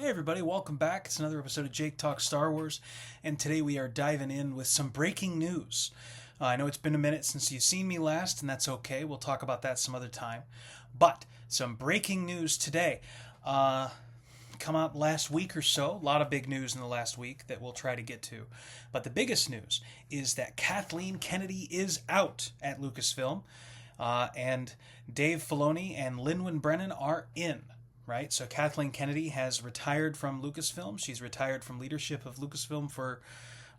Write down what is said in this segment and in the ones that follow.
Hey everybody, welcome back. It's another episode of Jake Talks Star Wars, and today we are diving in with some breaking news. I know it's been a minute since you've seen me last, and that's okay. We'll talk about that some other time. But some breaking news today. Come out last week or so. A lot of big news in the last week that we'll try to get to. But the biggest news is that Kathleen Kennedy is out at Lucasfilm, and Dave Filoni and Lynwen Brennan are in. Right, so Kathleen Kennedy has retired from Lucasfilm. She's retired from leadership of Lucasfilm for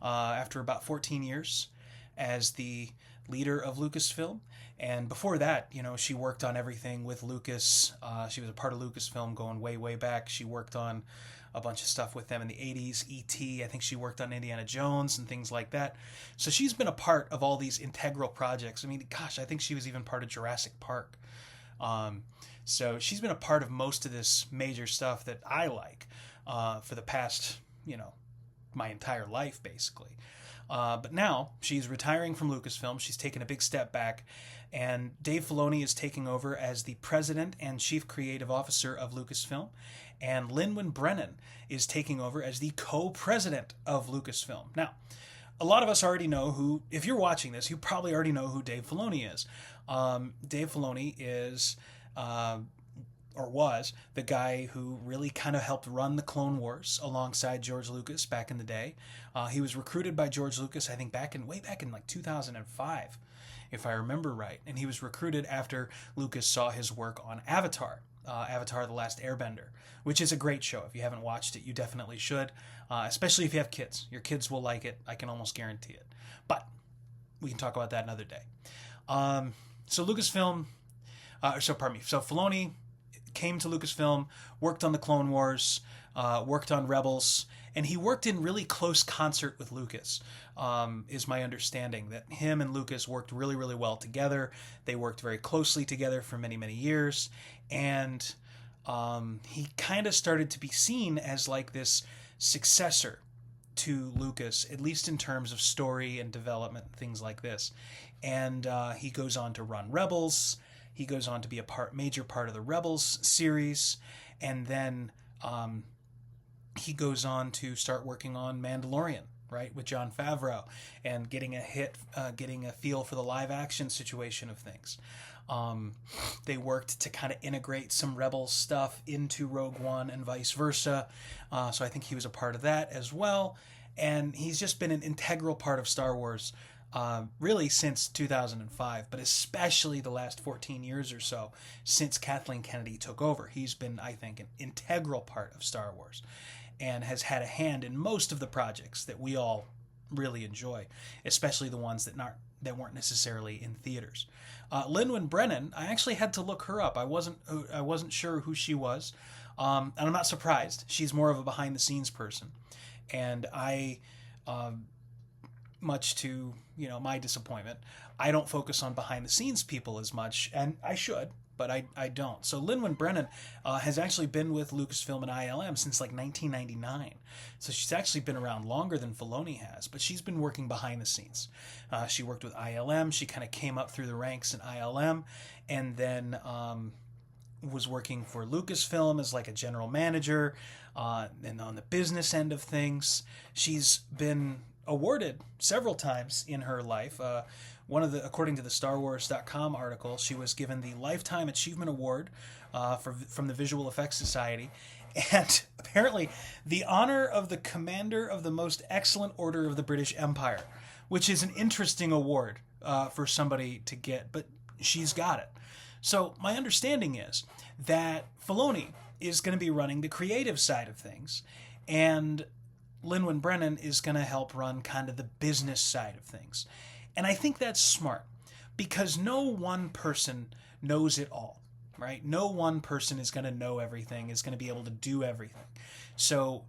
after about 14 years as the leader of Lucasfilm. And before that, she worked on everything with Lucas. She was a part of Lucasfilm going way, way back. She worked on a bunch of stuff with them in the 80s, E.T., I think she worked on Indiana Jones and things like that. So she's been a part of all these integral projects. I mean, gosh, I think she was even part of Jurassic Park. So she's been a part of most of this major stuff that I like for the past, my entire life, basically. But now she's retiring from Lucasfilm. She's taken a big step back, and Dave Filoni is taking over as the president and chief creative officer of Lucasfilm, and Lynwen Brennan is taking over as the co-president of Lucasfilm. Now, a lot of us already know who, if you're watching this, you probably already know who Dave Filoni is. Dave Filoni is... or was the guy who really kind of helped run the Clone Wars alongside George Lucas back in the day. He was recruited by George Lucas, I think way back in like 2005, if I remember right. And he was recruited after Lucas saw his work on Avatar, Avatar: The Last Airbender, which is a great show. If you haven't watched it, you definitely should, especially if you have kids. Your kids will like it. I can almost guarantee it. But we can talk about that another day. So Lucasfilm, so Filoni came to Lucasfilm, worked on the Clone Wars, worked on Rebels, and he worked in really close concert with Lucas, is my understanding, that him and Lucas worked really, really well together. They worked very closely together for many, many years, and he kind of started to be seen as like this successor to Lucas, at least in terms of story and development, things like this. And he goes on to run Rebels. He goes on to be a major part of the Rebels series, and then he goes on to start working on Mandalorian, right, with Jon Favreau, and getting a feel for the live action situation of things. They worked to kind of integrate some Rebels stuff into Rogue One and vice versa, so I think he was a part of that as well, and he's just been an integral part of Star Wars really since 2005, but especially the last 14 years or so since Kathleen Kennedy took over. He's been, I think, an integral part of Star Wars and has had a hand in most of the projects that we all really enjoy, especially the ones that weren't necessarily in theaters. Lynwen Brennan, I actually had to look her up. I wasn't sure who she was, and I'm not surprised. She's more of a behind-the-scenes person, and much to my disappointment, I don't focus on behind the scenes people as much, and I should, but I don't. So Lynwen Brennan has actually been with Lucasfilm and ILM since like 1999, so she's actually been around longer than Filoni has, but she's been working behind the scenes. She worked with ILM. She kind of came up through the ranks in ILM, and then was working for Lucasfilm as like a general manager, and on the business end of things. She's been awarded several times in her life. According to the StarWars.com article, she was given the Lifetime Achievement Award from the Visual Effects Society, and apparently the honor of the Commander of the Most Excellent Order of the British Empire, which is an interesting award for somebody to get, but she's got it. So my understanding is that Filoni is going to be running the creative side of things, and Lynwen Brennan is going to help run kind of the business side of things. And I think that's smart, because no one person knows it all, right? No one person is going to know everything, is going to be able to do everything. So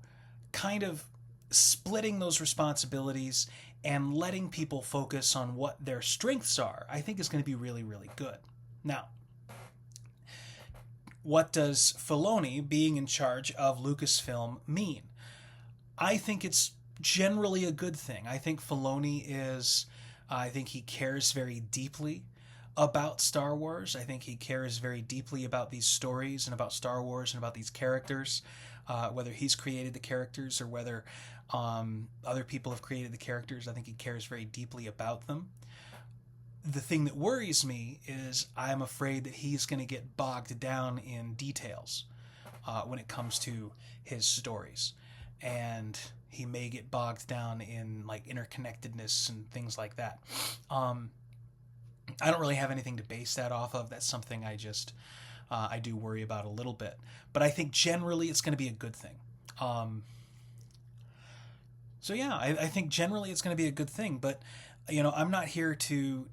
kind of splitting those responsibilities and letting people focus on what their strengths are, I think is going to be really, really good. Now, what does Filoni being in charge of Lucasfilm mean? I think it's generally a good thing. I think I think he cares very deeply about Star Wars. I think he cares very deeply about these stories and about Star Wars and about these characters. whether he's created the characters or whether other people have created the characters. I think he cares very deeply about them. The thing that worries me is I'm afraid that he's going to get bogged down in details when it comes to his stories. And he may get bogged down in like interconnectedness and things like that. I don't really have anything to base that off of. That's something I do worry about a little bit. But I think generally it's going to be a good thing. I think generally it's going to be a good thing. But I'm not here to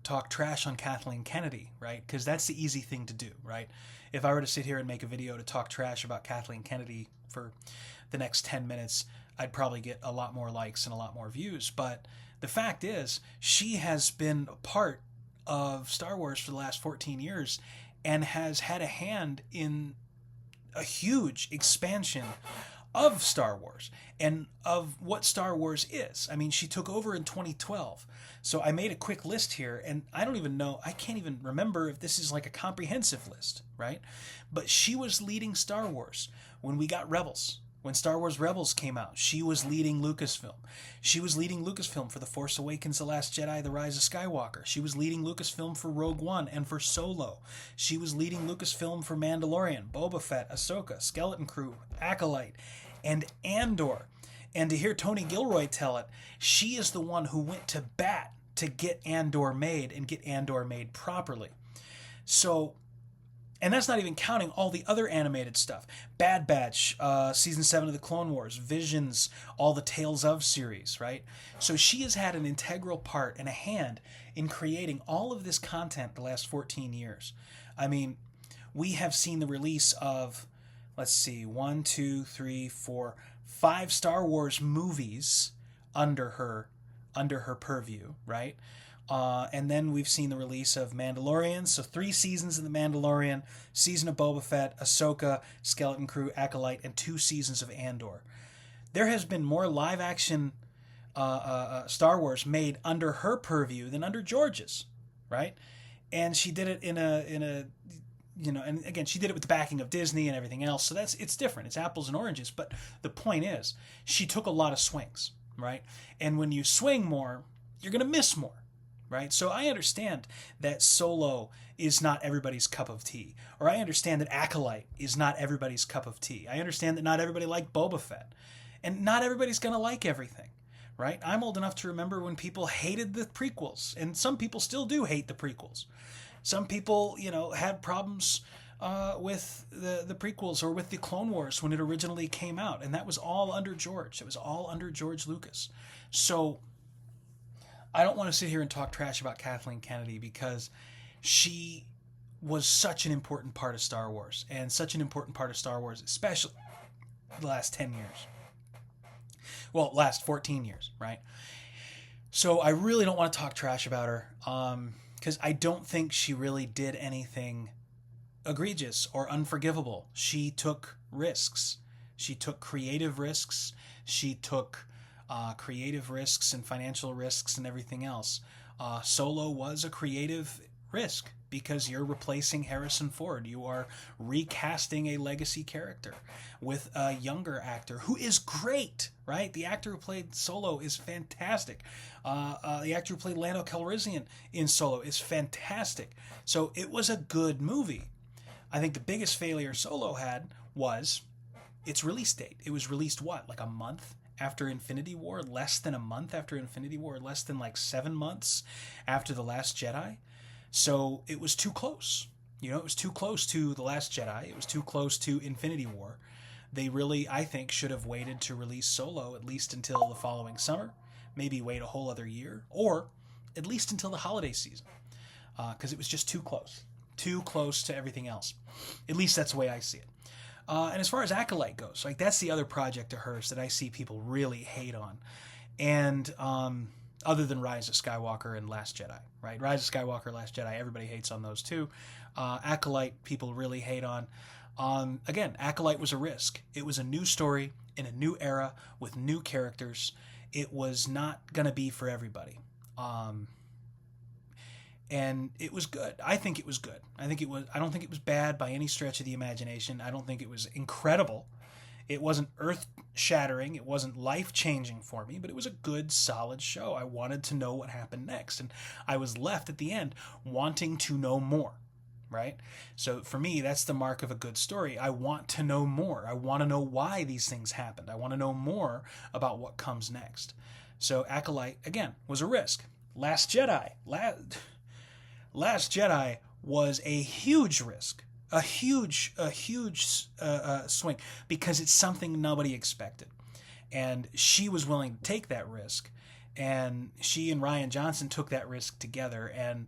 talk trash on Kathleen Kennedy, right? Because that's the easy thing to do, right? If I were to sit here and make a video to talk trash about Kathleen Kennedy for the next 10 minutes, I'd probably get a lot more likes and a lot more views. But the fact is, she has been a part of Star Wars for the last 14 years and has had a hand in a huge expansion of Star Wars and of what Star Wars is. I mean, she took over in 2012. So I made a quick list here, and I can't even remember if this is like a comprehensive list, right? But she was leading Star Wars when we got Rebels. When Star Wars Rebels came out, she was leading Lucasfilm. She was leading Lucasfilm for The Force Awakens, The Last Jedi, The Rise of Skywalker. She was leading Lucasfilm for Rogue One and for Solo. She was leading Lucasfilm for Mandalorian, Boba Fett, Ahsoka, Skeleton Crew, Acolyte, and Andor. And to hear Tony Gilroy tell it, she is the one who went to bat to get Andor made and get Andor made properly. So, and that's not even counting all the other animated stuff. Bad Batch, Season 7 of the Clone Wars, Visions, all the Tales of series, right? So she has had an integral part and a hand in creating all of this content the last 14 years. I mean, we have seen the release of, let's see, 5 Star Wars movies under her purview, right? And then we've seen the release of Mandalorian, so 3 seasons of The Mandalorian, season of Boba Fett, Ahsoka, Skeleton Crew, Acolyte, and 2 seasons of Andor. There has been more live-action Star Wars made under her purview than under George's, right? And she did it in a and again, she did it with the backing of Disney and everything else, so it's different. It's apples and oranges, but the point is, she took a lot of swings, right? And when you swing more, you're going to miss more. Right? So I understand that Solo is not everybody's cup of tea. Or I understand that Acolyte is not everybody's cup of tea. I understand that not everybody liked Boba Fett. And not everybody's going to like everything. Right? I'm old enough to remember when people hated the prequels. And some people still do hate the prequels. Some people, had problems with the prequels or with the Clone Wars when it originally came out. And that was all under George. It was all under George Lucas. So I don't want to sit here and talk trash about Kathleen Kennedy because she was such an important part of Star Wars, and such an important part of Star Wars, especially the last 10 years. Well, last 14 years, right? So I really don't want to talk trash about her because I don't think she really did anything egregious or unforgivable. She took risks. She took creative risks. She took creative risks and financial risks and everything else. Solo was a creative risk because you're replacing Harrison Ford. You are recasting a legacy character with a younger actor who is great, right? The actor who played Solo is fantastic. The actor who played Lando Calrissian in Solo is fantastic. So it was a good movie. I think the biggest failure Solo had was its release date. It was released, like a month after Infinity War, less than a month after Infinity War, less than 7 months after The Last Jedi. So it was too close. It was too close to The Last Jedi. It was too close to Infinity War. They really, I think, should have waited to release Solo at least until the following summer, maybe wait a whole other year, or at least until the holiday season, because it was just too close to everything else. At least that's the way I see it. And as far as Acolyte goes, that's the other project of hers that I see people really hate on. And other than Rise of Skywalker and Last Jedi, right? Rise of Skywalker, Last Jedi, everybody hates on those too. Acolyte, people really hate on. Again, Acolyte was a risk. It was a new story in a new era with new characters. It was not going to be for everybody. And it was good. I think it was good. I don't think it was bad by any stretch of the imagination. I don't think it was incredible. It wasn't earth-shattering, it wasn't life-changing for me, but it was a good, solid show. I wanted to know what happened next, and I was left at the end wanting to know more, right? So for me, that's the mark of a good story. I want to know more. I want to know why these things happened. I want to know more about what comes next. So Acolyte, again, was a risk. Last Jedi was a huge risk, a huge swing, because it's something nobody expected. And she was willing to take that risk, and she and Rian Johnson took that risk together, and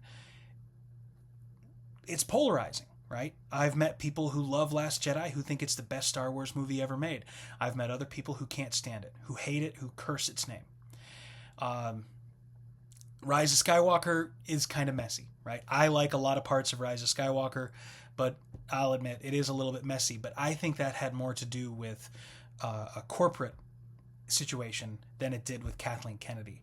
it's polarizing, right? I've met people who love Last Jedi, who think it's the best Star Wars movie ever made. I've met other people who can't stand it, who hate it, who curse its name. Rise of Skywalker is kind of messy, right? I like a lot of parts of Rise of Skywalker, but I'll admit it is a little bit messy. But I think that had more to do with a corporate situation than it did with Kathleen Kennedy.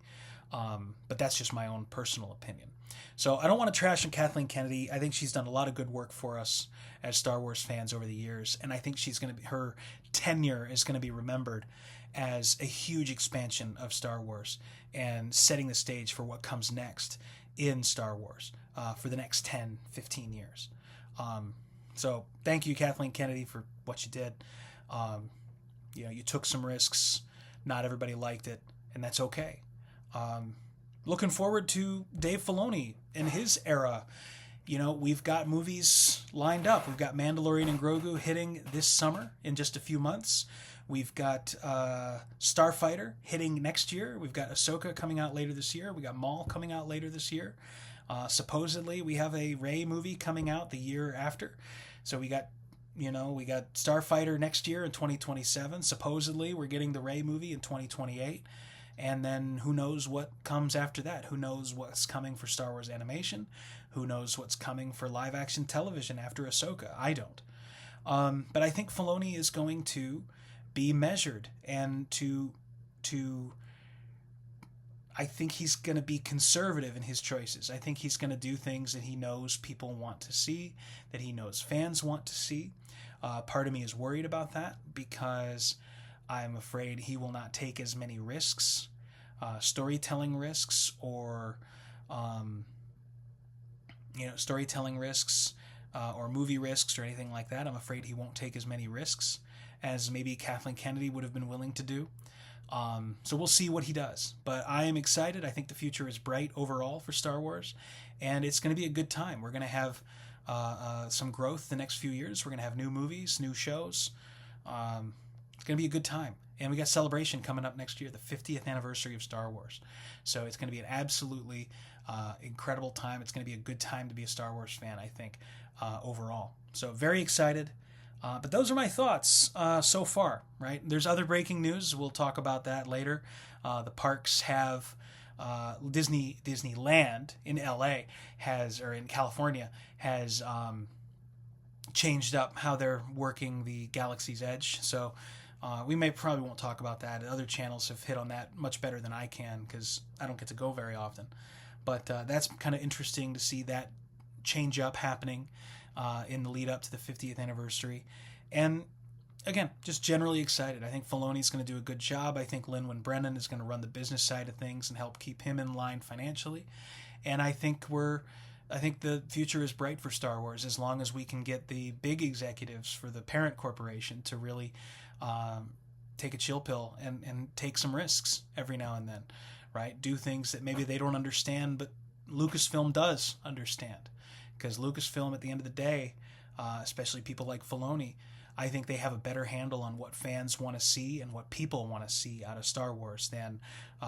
But that's just my own personal opinion. So I don't want to trash on Kathleen Kennedy. I think she's done a lot of good work for us as Star Wars fans over the years, and I think her tenure is going to be remembered as a huge expansion of Star Wars and setting the stage for what comes next in Star Wars for the next 10, 15 years. So thank you, Kathleen Kennedy, for what you did. You took some risks. Not everybody liked it, and that's okay. Looking forward to Dave Filoni in his era. We've got movies lined up. We've got Mandalorian and Grogu hitting this summer in just a few months. We've got Starfighter hitting next year. We've got Ahsoka coming out later this year. We got Maul coming out later this year. Supposedly, we have a Rey movie coming out the year after. So we got Starfighter next year in 2027. Supposedly, we're getting the Rey movie in 2028. And then who knows what comes after that? Who knows what's coming for Star Wars animation? Who knows what's coming for live-action television after Ahsoka? I don't. But I think Filoni is going to be measured, and I think he's going to be conservative in his choices. I think he's going to do things that he knows people want to see, that he knows fans want to see. Part of me is worried about that because I'm afraid he will not take as many risks, storytelling risks, or or movie risks or anything like that. I'm afraid he won't take as many risks as maybe Kathleen Kennedy would have been willing to do. So we'll see what he does. But I am excited. I think the future is bright overall for Star Wars, and it's going to be a good time. We're going to have some growth the next few years. We're going to have new movies, new shows. It's going to be a good time. And we got Celebration coming up next year, the 50th anniversary of Star Wars. So it's going to be an absolutely incredible time. It's going to be a good time to be a Star Wars fan, I think, overall. So very excited. But those are my thoughts so far, right? There's other breaking news. We'll talk about that later. The parks have Disneyland in LA or in California has changed up how they're working the Galaxy's Edge. So we probably won't talk about that. Other channels have hit on that much better than I can because I don't get to go very often. But that's kind of interesting to see that change up happening in the lead up to the 50th anniversary. And again, just generally excited. I think Filoni's going to do a good job. I think Lynwen Brennan is going to run the business side of things and help keep him in line financially. And I think the future is bright for Star Wars as long as we can get the big executives for the parent corporation to really take a chill pill and take some risks every now and then, right? Do things that maybe they don't understand, but Lucasfilm does understand. Because Lucasfilm, at the end of the day, especially people like Filoni, I think they have a better handle on what fans want to see and what people want to see out of Star Wars than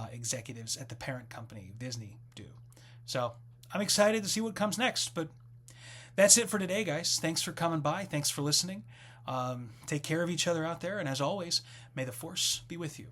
executives at the parent company, Disney, do. So I'm excited to see what comes next. But that's it for today, guys. Thanks for coming by. Thanks for listening. Take care of each other out there. And as always, may the Force be with you.